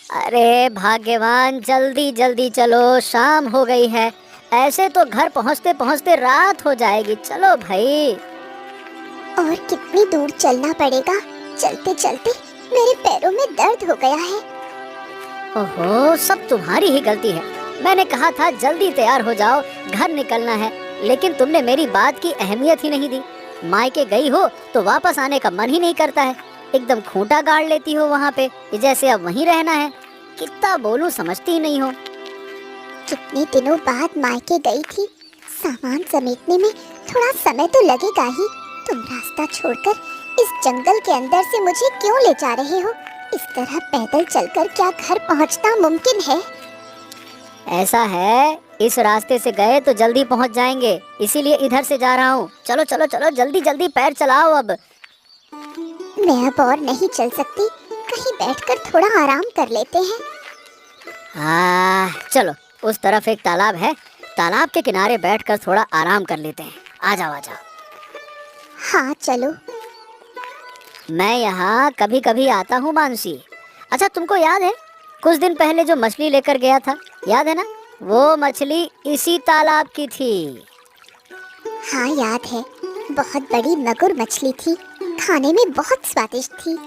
अरे भाग्यवान, जल्दी जल्दी चलो, शाम हो गई है। ऐसे तो घर पहुंचते पहुंचते रात हो जाएगी। चलो भाई। और कितनी दूर चलना पड़ेगा? चलते चलते मेरे पैरों में दर्द हो गया है। ओहो, सब तुम्हारी ही गलती है। मैंने कहा था जल्दी तैयार हो जाओ, घर निकलना है, लेकिन तुमने मेरी बात की अहमियत ही नहीं दी। मायके गई हो तो वापस आने का मन ही नहीं करता है। एकदम खूंटा गाड़ लेती हो वहाँ पे, जैसे अब वहीं रहना है। कितना बोलूं, समझती ही नहीं हो। कितने दिनों बाद मायके गई थी, सामान समेटने में थोड़ा समय तो लगेगा ही। तुम रास्ता छोड़कर इस जंगल के अंदर से मुझे क्यों ले जा रहे हो? इस तरह पैदल चलकर क्या घर पहुंचना मुमकिन है? ऐसा है, इस रास्ते से गए तो जल्दी पहुंच जाएंगे, इसीलिए इधर से जा रहा हूँ। चलो चलो चलो, जल्दी जल्दी पैर चलाओ अब। मैं अब और नहीं चल सकती, कहीं बैठकर थोड़ा आराम कर लेते हैं। चलो, उस तरफ एक तालाब है, तालाब के किनारे बैठकर थोड़ा आराम कर लेते हैं। आ जाओ आ जाओ। हाँ चलो। मैं यहाँ कभी कभी आता हूँ मानसी। अच्छा, तुमको याद है कुछ दिन पहले जो मछली लेकर गया था, याद है ना? वो मछली इसी तालाब की थी। हाँ याद है, बहुत बड़ी मगुर मछली थी, खाने में बहुत स्वादिष्ट थी।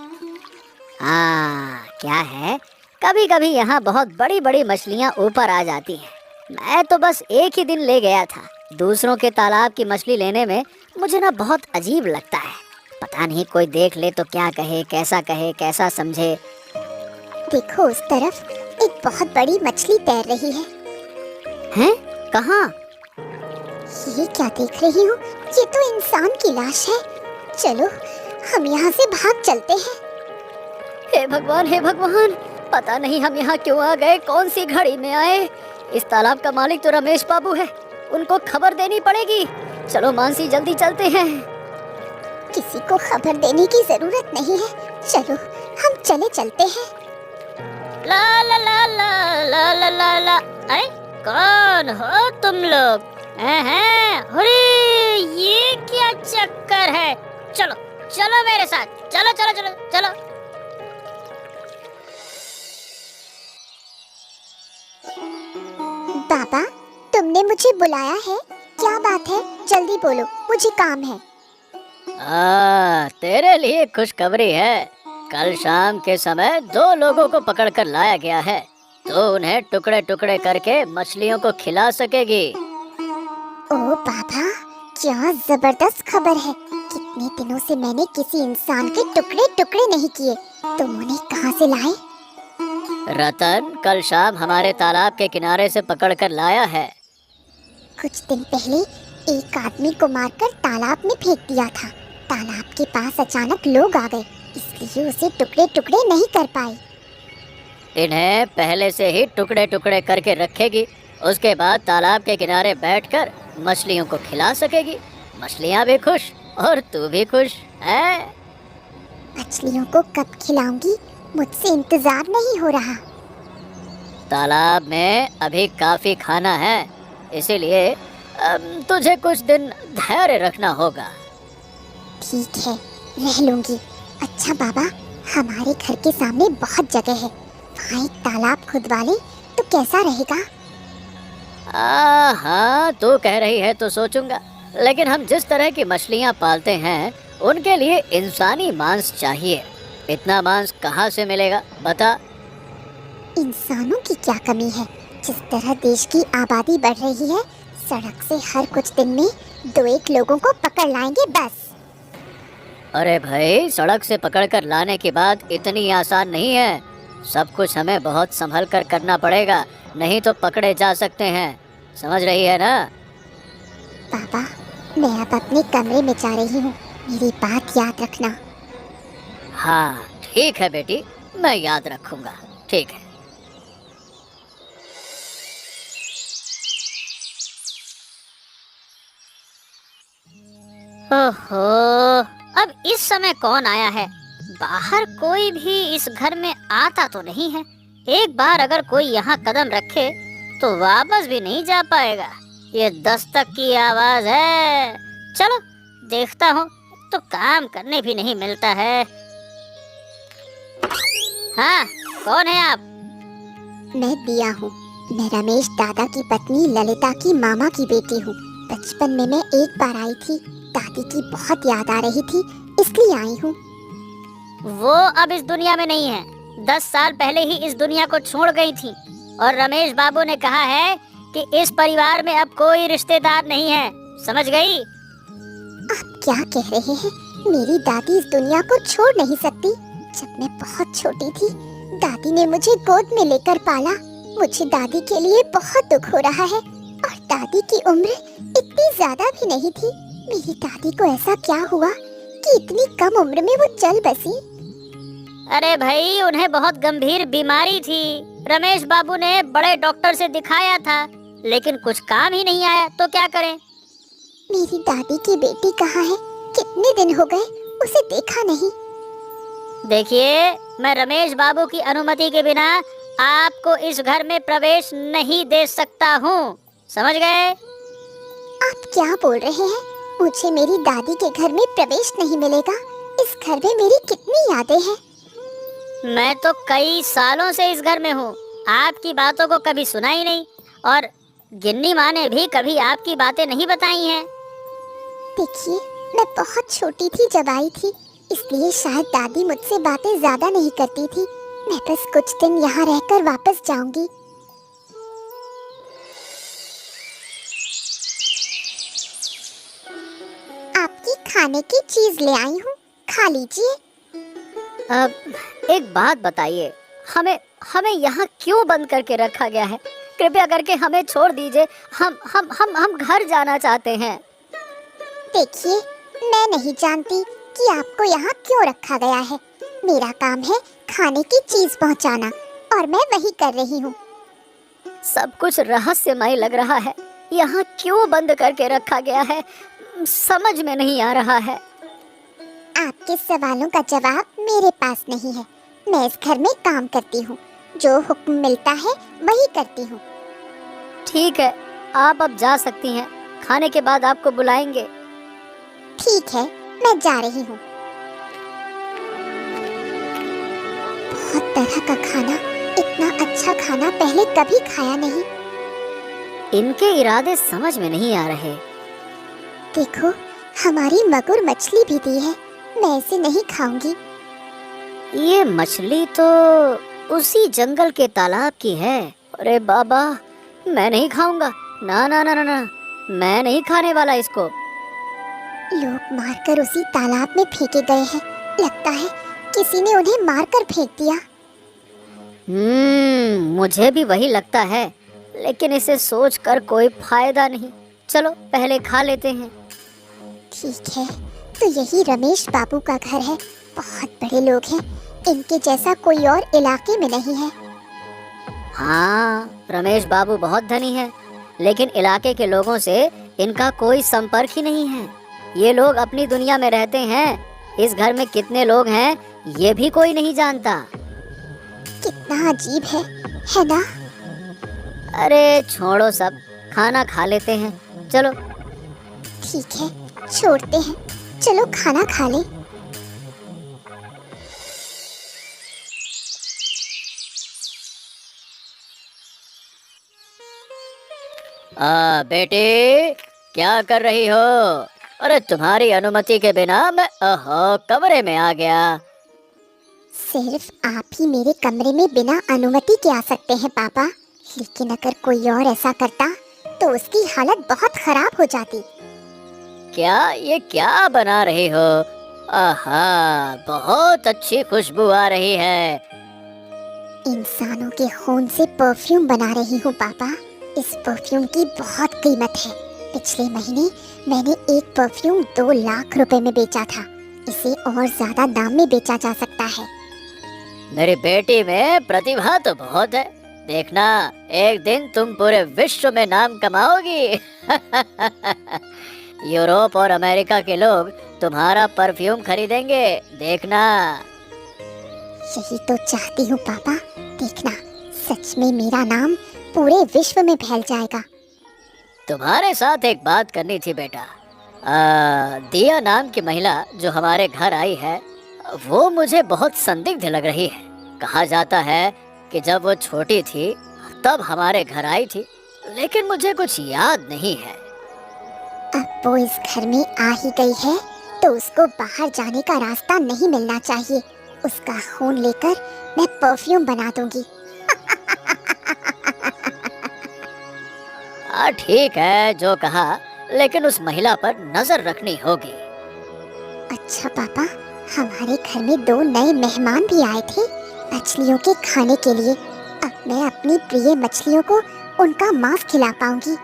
क्या है, कभी कभी यहाँ बहुत बड़ी बड़ी मछलियाँ ऊपर आ जाती हैं। मैं तो बस एक ही दिन ले गया था। दूसरों के तालाब की मछली लेने में मुझे ना बहुत अजीब लगता है। पता नहीं कोई देख ले तो क्या कहे, कैसा समझे। देखो उस तरफ एक बहुत बड़ी मछली तैर रही है। हैं? कहाँ? ये क्या देख रही हूँ? ये तो इंसान की लाश है। चलो हम यहाँ से भाग चलते हैं। हे भगवान, पता नहीं हम यहाँ क्यों आ गए, कौन सी घड़ी में आए। इस तालाब का मालिक तो रमेश बाबू है, उनको खबर देनी पड़ेगी। चलो मानसी, जल्दी चलते हैं। किसी को खबर देने की जरूरत नहीं है, चलो हम चले चलते हैं। ला ला ला ला ला ला ला ला। अरे कौन हो तुम लोग? हैं? अरे ये क्या चक्कर है? चलो चलो मेरे साथ, चलो चलो चलो चलो। बाबा, तुमने मुझे बुलाया है? क्या बात है? जल्दी बोलो, मुझे काम है। तेरे लिए खुशखबरी है। कल शाम के समय 2 लोगों को पकड़कर लाया गया है, तो उन्हें टुकड़े टुकड़े करके मछलियों को खिला सकेगी। ओ बाबा, क्या जबरदस्त खबर है। कितने दिनों से मैंने किसी इंसान के टुकड़े टुकड़े नहीं किए। तुम उन्हें कहाँ से लाए? रतन कल शाम हमारे तालाब के किनारे से पकड़कर लाया है। कुछ दिन पहले एक आदमी को मारकर तालाब में फेंक दिया था। तालाब के पास अचानक लोग आ गए, इसलिए उसे टुकड़े टुकड़े नहीं कर पाए। इन्हें पहले से ही टुकड़े टुकड़े करके रखेगी, उसके बाद तालाब के किनारे बैठकर मछलियों को खिला सकेगी। मछलियाँ भी खुश और तू भी खुश है। मछलियों को कब खिलाऊंगी? मुझसे इंतजार नहीं हो रहा। तालाब में अभी काफी खाना है, इसीलिए तुझे कुछ दिन धैर्य रखना होगा। ठीक है, रह लूंगी। अच्छा बाबा, हमारे घर के सामने बहुत जगह है, वहाँ एक तालाब खुदवा ले तो कैसा रहेगा? हाँ, तू कह रही है तो सोचूंगा, लेकिन हम जिस तरह की मछलियाँ पालते हैं उनके लिए इंसानी मांस चाहिए। इतना मांस कहाँ से मिलेगा बता? इंसानों की क्या कमी है? जिस तरह देश की आबादी बढ़ रही है, सड़क से हर कुछ दिन में 2-1 लोगों को पकड़ लाएंगे बस। अरे भाई, सड़क से पकड़कर लाने की बात इतनी आसान नहीं है। सब कुछ हमें बहुत संभल कर करना पड़ेगा, नहीं तो पकड़े जा सकते हैं। समझ रही है ना? पापा, मैं अब अपने कमरे में जा रही हूँ, मेरी बात याद रखना। हाँ ठीक है बेटी, मैं याद रखूंगा। ठीक है। ओहो, अब इस समय कौन आया है? बाहर कोई भी इस घर में आता तो नहीं है। एक बार अगर कोई यहाँ कदम रखे तो वापस भी नहीं जा पाएगा। ये दस्तक की आवाज है। चलो देखता हूँ, तो काम करने भी नहीं मिलता है। हाँ, कौन है आप? मैं दिया हूँ। मैं रमेश दादा की पत्नी ललिता की मामा की बेटी हूँ। बचपन में मैं एक बार आई थी, दादी की बहुत याद आ रही थी, इसलिए आई हूँ। वो अब इस दुनिया में नहीं है, 10 साल पहले ही इस दुनिया को छोड़ गई थी। और रमेश बाबू ने कहा है कि इस परिवार में अब कोई रिश्तेदार नहीं है, समझ गई? आप क्या कह रहे हैं? मेरी दादी इस दुनिया को छोड़ नहीं सकती। जब मैं बहुत छोटी थी, दादी ने मुझे गोद में लेकर पाला। मुझे दादी के लिए बहुत दुख हो रहा है, और दादी की उम्र इतनी ज्यादा भी नहीं थी। मेरी दादी को ऐसा क्या हुआ कि इतनी कम उम्र में वो चल बसी? अरे भाई, उन्हें बहुत गंभीर बीमारी थी। रमेश बाबू ने बड़े डॉक्टर से दिखाया था, लेकिन कुछ काम ही नहीं आया, तो क्या करें? मेरी दादी की बेटी कहाँ है? कितने दिन हो गए उसे देखा नहीं। देखिए, मैं रमेश बाबू की अनुमति के बिना आपको इस घर में प्रवेश नहीं दे सकता हूँ, समझ गए? आप क्या बोल रहे हैं? मुझे मेरी दादी के घर में प्रवेश नहीं मिलेगा। इस घर में मेरी कितनी यादें हैं। मैं तो कई सालों से इस घर में हूँ, आपकी बातों को कभी सुना ही नहीं, और गिन्नी माँ ने भी कभी आपकी बातें नहीं बताई हैं। देखिए, मैं बहुत छोटी थी जब आई थी, इसलिए शायद दादी मुझसे बातें ज्यादा नहीं करती थी। मैं बस कुछ दिन यहाँ रहकर वापस जाऊंगी। आपकी खाने की चीज ले आई हूँ, खा लीजिए। अब एक बात बताइए, हमें हमें यहाँ क्यों बंद करके रखा गया है? कृपया करके हमें छोड़ दीजिए, हम घर जाना चाहते हैं। देखिए, मैं नहीं जानती कि आपको यहाँ क्यों रखा गया है। मेरा काम है खाने की चीज पहुँचाना, और मैं वही कर रही हूँ। सब कुछ रहस्यमय लग रहा है। यहाँ क्यों बंद करके रखा गया है, समझ में नहीं आ रहा है। आपके सवालों का जवाब मेरे पास नहीं है। मैं इस घर में काम करती हूँ, जो हुक्म मिलता है वही करती हूँ। ठीक है, आप अब जा सकती हैं, खाने के बाद आपको बुलाएंगे। ठीक है, मैं जा रही हूँ। बहुत तरह का खाना, इतना अच्छा खाना पहले कभी खाया नहीं। इनके इरादे समझ में नहीं आ रहे। देखो, हमारी मगुर मछली भी दी है, मैं इसे नहीं खाऊंगी। ये मछली तो उसी जंगल के तालाब की है। अरे बाबा, मैं नहीं खाऊंगा, ना ना ना ना ना, मैं नहीं खाने वाला इसको। लोग मारकर उसी तालाब में फेंके गए हैं। लगता है किसी ने उन्हें मारकर फेंक दिया। मुझे भी वही लगता है, लेकिन इसे सोचकर कोई फायदा नहीं। चलो पहले खा लेते हैं। ठीक है, तो यही रमेश बाबू का घर है। बहुत बड़े लोग हैं, इनके जैसा कोई और इलाके में नहीं है। हाँ, रमेश बाबू बहुत धनी है, लेकिन इलाके के लोगों से इनका कोई संपर्क ही नहीं है। ये लोग अपनी दुनिया में रहते हैं। इस घर में कितने लोग हैं ये भी कोई नहीं जानता। कितना अजीब है ना? अरे छोड़ो सब, खाना खा लेते हैं, चलो। ठीक है, छोड़ते हैं, चलो खाना खा ले। बेटे, क्या कर रही हो? अरे तुम्हारी अनुमति के बिना मैं कमरे में आ गया। सिर्फ आप ही मेरे कमरे में बिना अनुमति के आ सकते हैं पापा, लेकिन अगर कोई और ऐसा करता तो उसकी हालत बहुत खराब हो जाती। ये क्या बना रही हो? आहा, बहुत अच्छी खुशबू आ रही है। इंसानों के खून से परफ्यूम बना रही हूँ पापा। इस परफ्यूम की बहुत कीमत है। पिछले महीने मैंने एक परफ्यूम 2 लाख रुपए में बेचा था। इसे और ज्यादा दाम में बेचा जा सकता है। मेरी बेटी में प्रतिभा तो बहुत है, देखना एक दिन तुम पूरे विश्व में नाम कमाओगी। यूरोप और अमेरिका के लोग तुम्हारा परफ्यूम खरीदेंगे, देखना। यही तो चाहती हूँ पापा, देखना सच में मेरा नाम पूरे विश्व में फैल जाएगा। तुम्हारे साथ एक बात करनी थी बेटा। दिया नाम की महिला जो हमारे घर आई है, वो मुझे बहुत संदिग्ध लग रही है। कहा जाता है कि जब वो छोटी थी तब हमारे घर आई थी, लेकिन मुझे कुछ याद नहीं है। अब वो इस घर में आ ही गई है तो उसको बाहर जाने का रास्ता नहीं मिलना चाहिए। उसका खून लेकर मैं परफ्यूम बना दूंगी। हाँ ठीक है, जो कहा, लेकिन उस महिला पर नजर रखनी होगी। अच्छा पापा, हमारे घर में 2 नए मेहमान भी आए थे मछलियों के खाने के लिए। अब मैं अपनी प्रिय मछलियों को उनका मांस खिला पाऊंगी।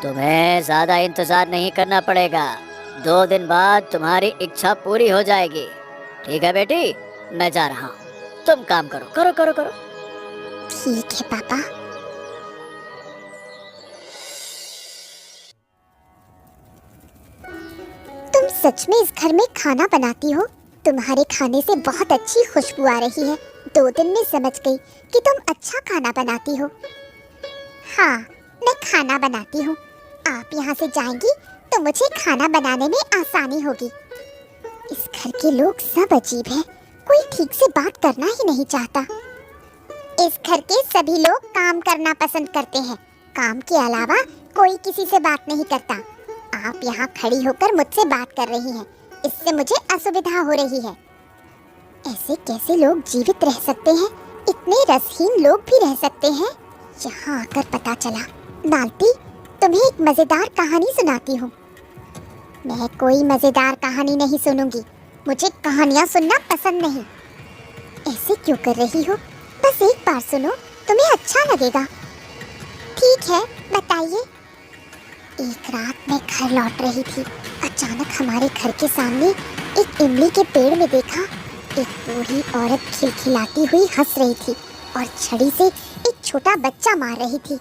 तुम्हें ज्यादा इंतजार नहीं करना पड़ेगा। 2 दिन बाद तुम्हारी इच्छा पूरी हो जाएगी। ठीक है बेटी, मैं जा रहा हूँ। तुम काम करो करो करो करो। ठीक है पापा। तुम सच में इस घर में खाना बनाती हो? तुम्हारे खाने से बहुत अच्छी खुशबू आ रही है। 2 दिन में समझ गई कि तुम अच्छा खाना बनाती हो। हाँ, मैं खाना बनाती हूँ। आप यहाँ से जाएंगी तो मुझे खाना बनाने में आसानी होगी। इस घर के लोग सब अजीब हैं। कोई ठीक से बात करना ही नहीं चाहता। इस घर के सभी लोग काम करना पसंद करते हैं। काम के अलावा कोई किसी से बात नहीं करता। आप यहाँ खड़ी होकर मुझसे बात कर रही हैं। इससे मुझे असुविधा हो रही है। ऐसे कैसे लोग जीवित रह सकते हैं? इतने रसहीन लोग भी रह सकते हैं। यहाँ आकर पता चला। मालती, तुम्हें एक मजेदार कहानी सुनाती हूँ। मैं कोई मजेदार कहानी नहीं सुनूंगी। मुझे कहानियाँ सुनना पसंद नहीं। ऐसे क्यों कर रही हो? बस एक बार सुनो, तुम्हें अच्छा लगेगा। ठीक है, बताइए। एक रात मैं घर लौट रही थी। अचानक हमारे घर के सामने एक इमली के पेड़ में देखा एक बूढ़ी औरत खिलखिलाती हुई हंस रही थी और छड़ी से एक छोटा बच्चा मार रही थी।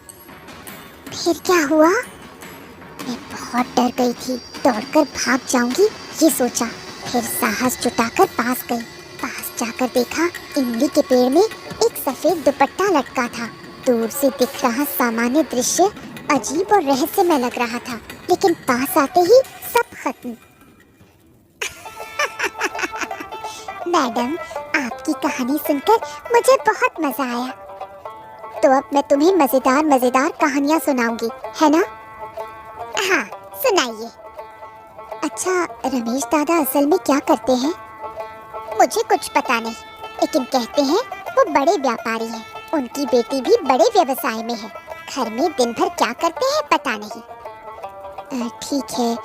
फिर क्या हुआ? मैं बहुत डर गई थी। दौड़कर भाग जाऊंगी ये सोचा। फिर साहस जुटाकर पास गई। पास जाकर देखा इमली के पेड़ में एक सफेद दुपट्टा लटका था। दूर से दिख रहा सामान्य दृश्य अजीब और रहस्यमय लग रहा था, लेकिन पास आते ही सब खत्म। मैडम, आपकी कहानी सुनकर मुझे बहुत मजा आया। तो अब मैं तुम्हें मजेदार मजेदार कहानियाँ सुनाऊंगी, है ना? हाँ, सुनाइए। अच्छा, रमेश दादा असल में क्या करते हैं? मुझे कुछ पता नहीं, लेकिन कहते हैं वो बड़े व्यापारी हैं। उनकी बेटी भी बड़े व्यवसाय में है। घर में दिन भर क्या करते हैं पता नहीं। ठीक है।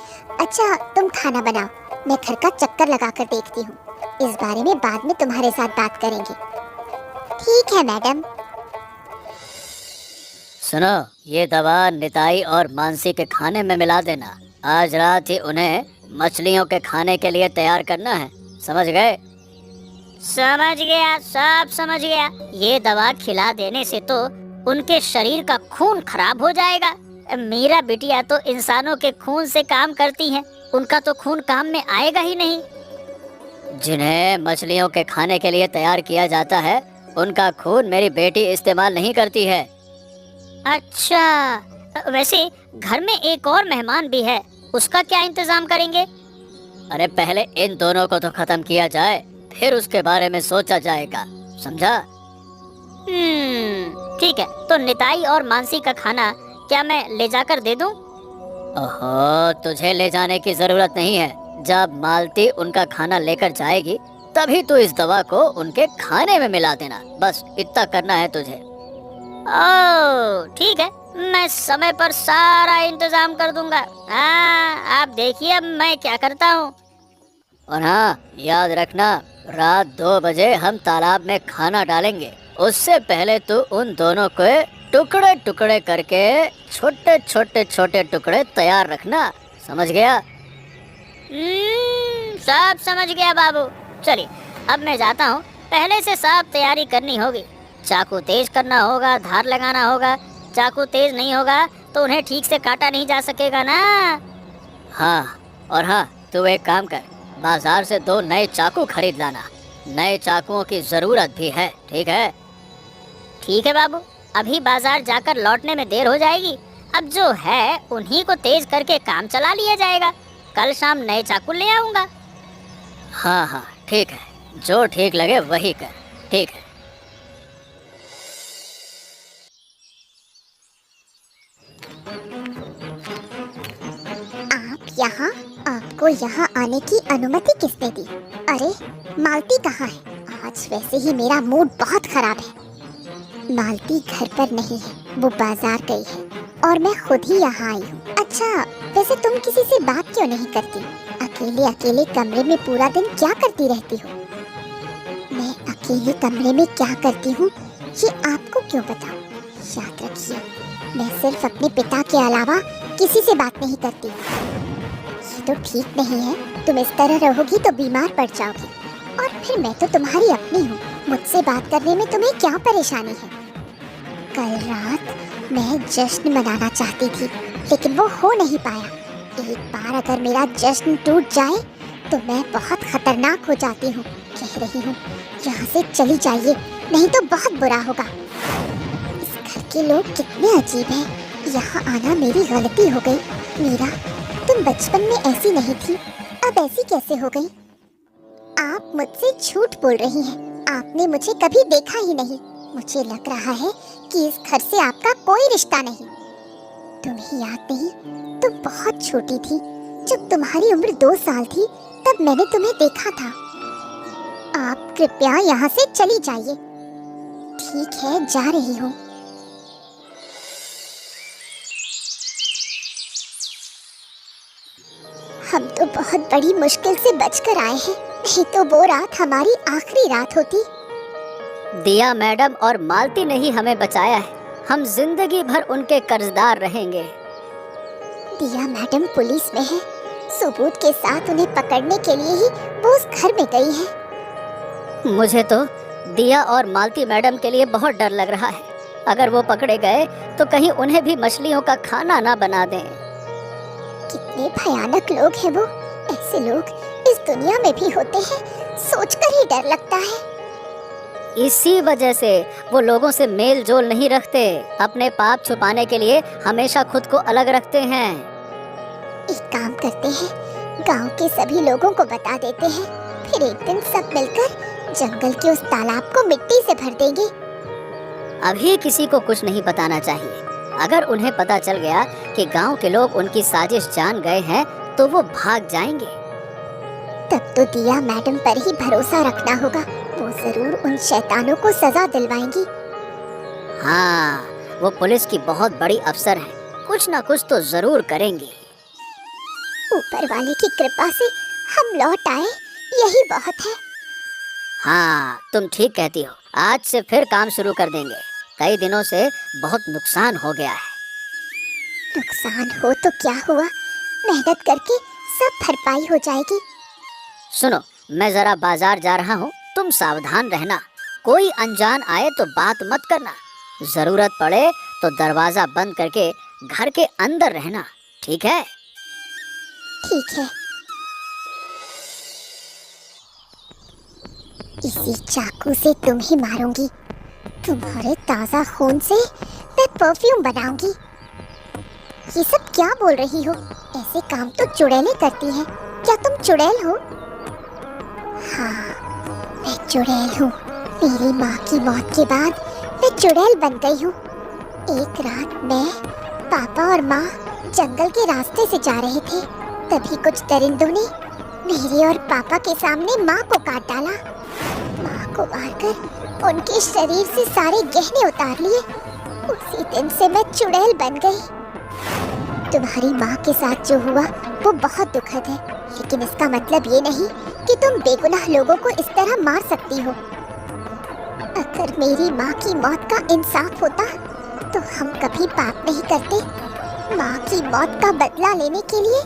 अच्छा, तुम खाना बनाओ, मैं घर का चक्कर लगाकर देखती हूँ। इस बारे में बाद में तुम्हारे साथ बात करेंगे। ठीक है मैडम। सुनो, ये दवा निताई और मानसी के खाने में मिला देना। आज रात ही उन्हें मछलियों के खाने के लिए तैयार करना है, समझ गए? समझ गया, सब समझ गया। ये दवा खिला देने से तो उनके शरीर का खून खराब हो जाएगा। मेरा बिटिया तो इंसानों के खून से काम करती है, उनका तो खून काम में आएगा ही नहीं। जिन्हें मछलियों के खाने के लिए तैयार किया जाता है, उनका खून मेरी बेटी इस्तेमाल नहीं करती है। अच्छा, वैसे घर में एक और मेहमान भी है, उसका क्या इंतजाम करेंगे? अरे पहले इन दोनों को तो खत्म किया जाए, फिर उसके बारे में सोचा जाएगा, समझा? ठीक है। तो निताई और मानसी का खाना क्या मैं ले जाकर दे दूं? ओहो, तुझे ले जाने की जरूरत नहीं है। जब मालती उनका खाना लेकर जाएगी तभी तू इस दवा को उनके खाने में मिला देना। बस इतना करना है तुझे। ओह ठीक है, मैं समय पर सारा इंतजाम कर दूंगा। हाँ, आप देखिए अब मैं क्या करता हूँ। और हाँ, याद रखना, रात 2 बजे हम तालाब में खाना डालेंगे। उससे पहले तू उन दोनों को टुकड़े टुकड़े करके छोटे छोटे छोटे टुकड़े तैयार रखना, समझ गया? सब समझ गया बाबू। चलिए अब मैं जाता हूँ। पहले से सब तैयारी करनी होगी। चाकू तेज करना होगा, धार लगाना होगा। चाकू तेज नहीं होगा तो उन्हें ठीक से काटा नहीं जा सकेगा ना। हाँ, और हाँ, तू एक काम कर, बाजार से 2 नए चाकू खरीद लाना। नए चाकुओं की जरूरत भी है, ठीक है? ठीक है बाबू, अभी बाजार जाकर लौटने में देर हो जाएगी। अब जो है उन्हीं को तेज करके काम चला लिया जाएगा। कल शाम नए चाकू ले आऊंगा। हाँ हाँ ठीक है, जो ठीक लगे वही कर। ठीक है। हाँ, आपको यहाँ आने की अनुमति किसने दी? अरे मालती कहाँ है? आज वैसे ही मेरा मूड बहुत खराब है। मालती घर पर नहीं है, वो बाजार गई है और मैं खुद ही यहाँ आई हूँ। अच्छा, वैसे तुम किसी से बात क्यों नहीं करती? अकेले अकेले कमरे में पूरा दिन क्या करती रहती हो? मैं अकेले कमरे में क्या करती हूँ ये आपको क्यों बताऊँ? याद रखिए, मैं सिर्फ अपने पिता के अलावा किसी से बात नहीं करती। ये तो ठीक नहीं है, तुम इस तरह रहोगी तो बीमार पड़ जाओगी। और फिर मैं तो तुम्हारी अपनी हूँ, मुझसे बात करने में तुम्हें क्या परेशानी है? कल रात मैं जश्न मनाना चाहती थी, लेकिन वो हो नहीं पाया। एक बार अगर मेरा जश्न टूट जाए तो मैं बहुत खतरनाक हो जाती हूँ। कह रही हूँ, यहाँ से चली जाइए, नहीं तो बहुत बुरा होगा। इस घर के लोग कितने अजीब हैं। यहाँ आना मेरी गलती हो गई। मीरा, तुम बचपन में ऐसी नहीं थी, अब ऐसी कैसे हो गई? आप मुझसे झूठ बोल रही हैं। आपने मुझे कभी देखा ही नहीं। मुझे लग रहा है कि इस घर से आपका कोई रिश्ता नहीं। तुम्हें याद नहीं, तुम बहुत छोटी थी। जब तुम्हारी उम्र 2 साल थी तब मैंने तुम्हें देखा था। आप कृपया यहाँ से चली जाइए। ठीक है, जा रही हूँ। हम तो बहुत बड़ी मुश्किल से बचकर आए हैं, नहीं तो वो रात हमारी आखिरी रात होती। दिया मैडम और मालती ने ही हमें बचाया है। हम जिंदगी भर उनके कर्जदार रहेंगे। दिया मैडम पुलिस में है। सबूत के साथ उन्हें पकड़ने के लिए ही वो उस घर में गई है। मुझे तो दिया और मालती मैडम के लिए बहुत डर लग रहा है। अगर वो पकड़े गए तो कहीं उन्हें भी मछलियों का खाना ना बना दें। कितने भयानक लोग हैं वो। ऐसे लोग इस दुनिया में भी होते हैं, सोचकर ही डर लगता है। इसी वजह से वो लोगों से मेल जोल नहीं रखते। अपने पाप छुपाने के लिए हमेशा खुद को अलग रखते हैं। एक काम करते हैं, गांव के सभी लोगों को बता देते हैं, फिर एक दिन सब मिलकर जंगल के उस तालाब को मिट्टी से भर देंगे। अभी किसी को कुछ नहीं बताना चाहिए। अगर उन्हें पता चल गया कि गांव के लोग उनकी साजिश जान गए हैं तो वो भाग जाएंगे। तब तो दिया मैडम पर ही भरोसा रखना होगा। वो जरूर उन शैतानों को सजा दिलवाएंगी। हाँ, वो पुलिस की बहुत बड़ी अफसर हैं। कुछ ना कुछ तो जरूर करेंगी। ऊपर वाले की कृपा से हम लौट आए, यही बहुत है। हाँ, तुम ठीक कहती हो। आज से फिर काम शुरू कर देंगे। कई दिनों से बहुत नुकसान हो गया है। नुकसान हो तो क्या हुआ, मेहनत करके सब भरपाई हो जाएगी। सुनो, मैं जरा बाजार जा रहा हूँ, तुम सावधान रहना। कोई अनजान आए तो बात मत करना। जरूरत पड़े तो दरवाजा बंद करके घर के अंदर रहना, ठीक है? ठीक है। इसी चाकू से तुम ही मारूंगी। तुम्हारे ताजा खून से मैं परफ्यूम बनाऊंगी। ये सब क्या बोल रही हो? ऐसे काम तो चुड़ैलें करती हैं। क्या तुम चुड़ैल हो? हाँ, मैं चुड़ैल हूँ। मेरी माँ की मौत के बाद मैं चुड़ैल बन गई हूँ। एक रात मैं, पापा और माँ जंगल के रास्ते से जा रहे थे, तभी कुछ दरिंदों ने मेरे और पापा के सामने माँ को काट डाला। माँ को मारकर उनके शरीर से सारे गहने उतार लिए। उसी दिन से मैं चुड़ैल बन गई। तुम्हारी माँ के साथ जो हुआ वो बहुत दुखद है, लेकिन इसका मतलब ये नहीं कि तुम बेगुनाह लोगों को इस तरह मार सकती हो। अगर मेरी माँ की मौत का इंसाफ होता तो हम कभी पाप नहीं करते। माँ की मौत का बदला लेने के लिए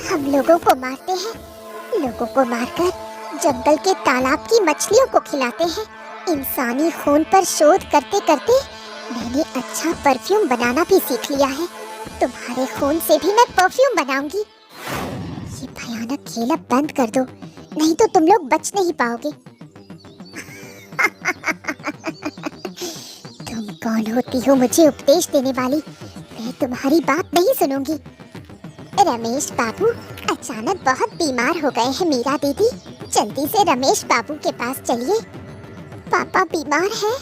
हम लोगों को मारते हैं। लोगों को मारकर जंगल के तालाब की मछलियों को खिलाते हैं। इंसानी खून पर शोध करते करते मैंने अच्छा परफ्यूम बनाना भी सीख लिया है। तुम्हारे खून से भी मैं परफ्यूम बनाऊंगी। ये भयानक खेल अब बंद कर दो, नहीं तो तुम लोग बच नहीं पाओगे। तुम कौन होती हो मुझे उपदेश देने वाली? मैं तुम्हारी बात नहीं सुनूंगी। रमेश बाबू अचानक बहुत बीमार हो गए हैं मीरा दीदी। जल्दी से रमेश बाबू के पास चलिए। पापा बीमार हैं।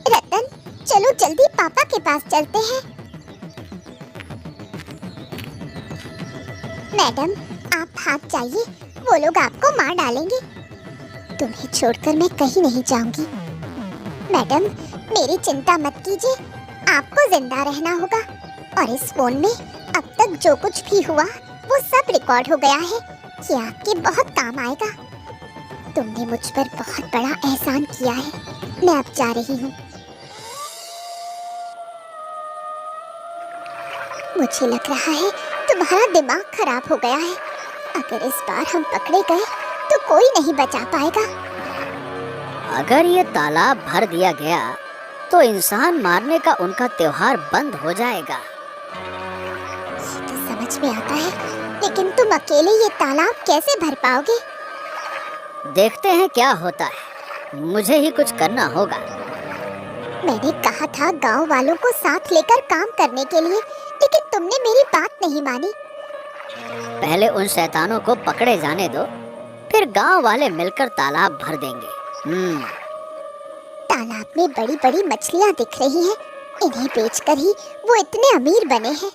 रतन, चलो जल्दी पापा के पास चलते हैं। मैडम, आप भाग जाइए, वो लोग आपको मार डालेंगे। तुम्हें छोड़कर मैं कहीं नहीं जाऊंगी। मैडम, मेरी चिंता मत कीजिए, आपको जिंदा रहना होगा और इस फोन में अब तक जो कुछ भी हुआ वो सब रिकॉर्ड हो गया है। ये आपके बहुत काम आएगा। तुमने मुझ पर बहुत बड़ा एहसान किया है। मैं अब जा रही हूँ। मुझे लग रहा है तुम्हारा दिमाग खराब हो गया है। अगर इस बार हम पकड़े गए तो कोई नहीं बचा पाएगा। अगर ये तालाब भर दिया गया तो इंसान मारने का उनका त्योहार बंद हो जाएगा। ये तो समझ में आता है, लेकिन तुम अकेले ये तालाब कैसे भर पाओगे? देखते हैं क्या होता है, मुझे ही कुछ करना होगा। मैंने कहा था गांव वालों को साथ लेकर काम करने के लिए, लेकिन तुमने मेरी बात नहीं मानी। पहले उन शैतानों को पकड़े जाने दो, फिर गांव वाले मिलकर तालाब भर देंगे। तालाब में बड़ी बड़ी मछलियाँ दिख रही हैं। इन्हें बेचकर ही वो इतने अमीर बने हैं।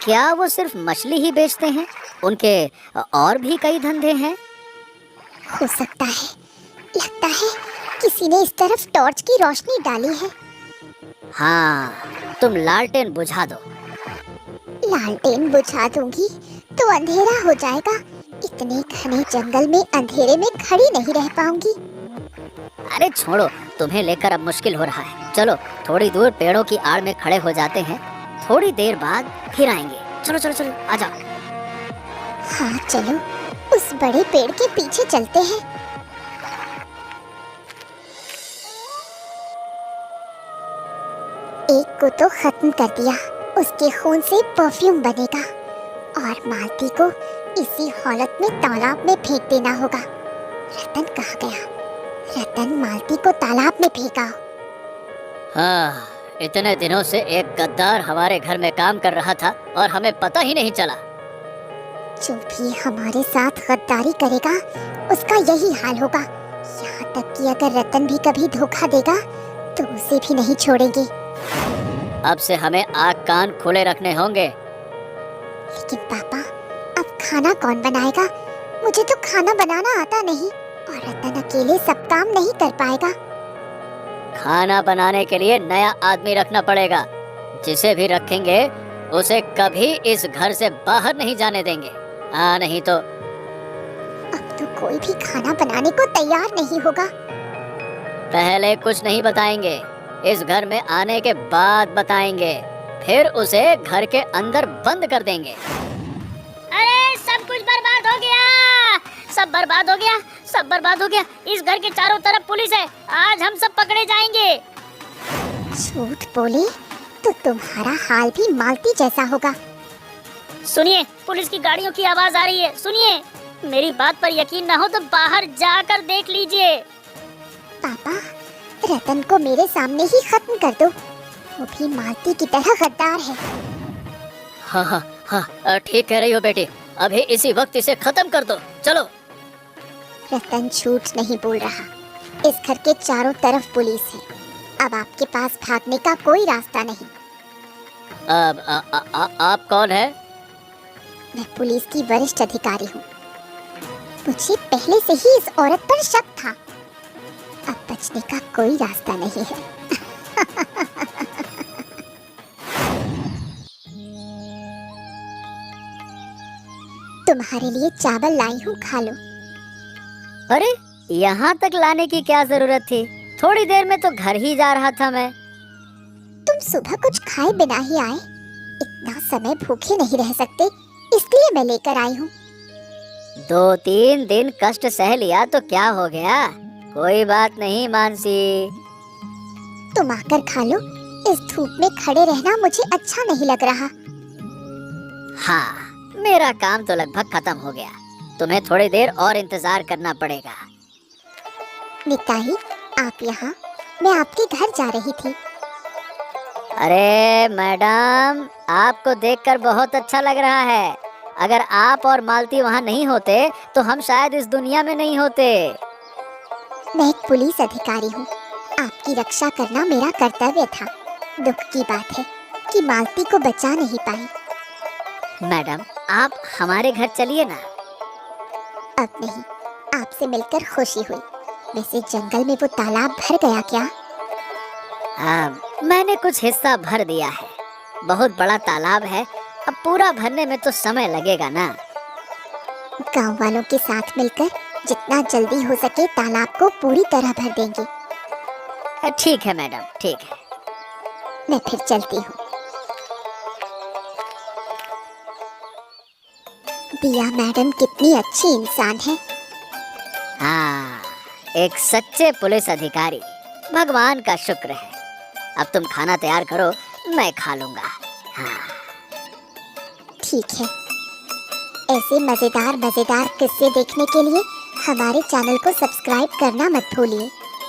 क्या वो सिर्फ मछली ही बेचते हैं? उनके और भी कई धंधे हैं। हो सकता है, लगता है किसी ने इस तरफ टॉर्च की रोशनी डाली है। हाँ, तुम लालटेन बुझा दो। लालटेन बुझा दूंगी तो अंधेरा हो जाएगा। इतने घने जंगल में अंधेरे में खड़ी नहीं रह पाऊंगी। अरे छोड़ो, तुम्हें लेकर अब मुश्किल हो रहा है। चलो थोड़ी दूर पेड़ों की आड़ में खड़े हो जाते हैं, थोड़ी देर बाद फिर आएंगे। चलो चलो चलो, आ जाओ। हाँ चलो, उस बड़े पेड़ के पीछे चलते हैं। एक को तो खत्म कर दिया, उसके खून से परफ्यूम बनेगा और मालती को इसी हालत में तालाब में फेंक देना होगा। रतन कहाँ गया? रतन मालती को तालाब में फेंका। हाँ, इतने दिनों से एक गद्दार हमारे घर में काम कर रहा था और हमें पता ही नहीं चला। जो भी हमारे साथ गद्दारी करेगा उसका यही हाल होगा। यहाँ तक कि अगर रतन भी कभी धोखा देगा तो उसे भी नहीं छोड़ेंगे। अब से हमें आँख कान खुले रखने होंगे। लेकिन पापा, अब खाना कौन बनाएगा? मुझे तो खाना बनाना आता नहीं और रतन अकेले सब काम नहीं कर पाएगा। खाना बनाने के लिए नया आदमी रखना पड़ेगा। जिसे भी रखेंगे उसे कभी इस घर से बाहर नहीं जाने देंगे। हाँ, नहीं तो अब तो कोई भी खाना बनाने को तैयार नहीं होगा। पहले कुछ नहीं बताएंगे, इस घर में आने के बाद बताएंगे, फिर उसे घर के अंदर बंद कर देंगे। अरे सब कुछ बर्बाद हो गया, सब बर्बाद हो गया, सब बर्बाद हो गया। इस घर के चारों तरफ पुलिस है, आज हम सब पकड़े जाएंगे। झूठ बोले तो तुम्हारा हाल भी मालती जैसा होगा। सुनिए, पुलिस की गाड़ियों की आवाज आ रही है, सुनिए। मेरी बात पर यकीन न हो तो बाहर जाकर देख लीजिए। पापा, रतन को मेरे सामने ही खत्म कर दो। वो भी मालती की तरह गद्दार है। हाँ हाँ हाँ, ठीक कह रही हो बेटी, अभी इसी वक्त इसे खत्म कर दो। चलो। रतन झूठ नहीं बोल रहा। इस घर के चारों तरफ पुलिस है। अब आपके पास भागने का कोई रास्ता नहीं। अब आप कौन है? मैं पुलिस की वरिष्ठ अधिकारी हूँ। मुझे पहले से ही इस औरत पर शक था। अब बचने का कोई रास्ता नहीं है। तुम्हारे लिए चावल लाई हूँ, खा लो। अरे, यहाँ तक लाने की क्या जरूरत थी? थोड़ी देर में तो घर ही जा रहा था मैं। तुम सुबह कुछ खाए बिना ही आए। इतना समय भूखे नहीं रह सकते, इसलिए मैं लेकर आई हूँ। 2-3 दिन कष्ट सह लिया तो क्या हो गया? कोई बात नहीं मानसी। तुम आकर खा लो। इस धूप में खड़े रहना मुझे अच्छा नहीं लग रहा। हाँ, मेरा काम तो लगभग खत्म हो गया। तुम्हें थोड़ी देर और इंतजार करना पड़ेगा। निताई, आप यहाँ? मैं आपके घर जा रही थी। अरे मैडम, आपको देखकर बहुत अच्छा लग रहा है। अगर आप और मालती वहाँ नहीं होते तो हम शायद इस दुनिया में नहीं होते। मैं एक पुलिस अधिकारी हूँ। आपकी रक्षा करना मेरा कर्तव्य था। दुख की बात है कि मालती को बचा नहीं पाई। मैडम, आप हमारे घर चलिए ना। अब नहीं, आपसे मिलकर खुशी हुई। वैसे जंगल में वो तालाब भर गया क्या? मैंने कुछ हिस्सा भर दिया है। बहुत बड़ा तालाब है, अब पूरा भरने में तो समय लगेगा ना। गांव वालों के साथ मिलकर जितना जल्दी हो सके तालाब को पूरी तरह भर देंगे। ठीक है मैडम, ठीक है। मैं फिर चलती हूँ। दिया मैडम कितनी अच्छी इंसान है। हाँ, एक सच्चे पुलिस अधिकारी। भगवान का शुक्र है। अब तुम खाना तैयार करो, मैं खा लूंगा। हाँ। ठीक है। ऐसे मजेदार मजेदार किस्से देखने के लिए हमारे चैनल को सब्सक्राइब करना मत भूलिए।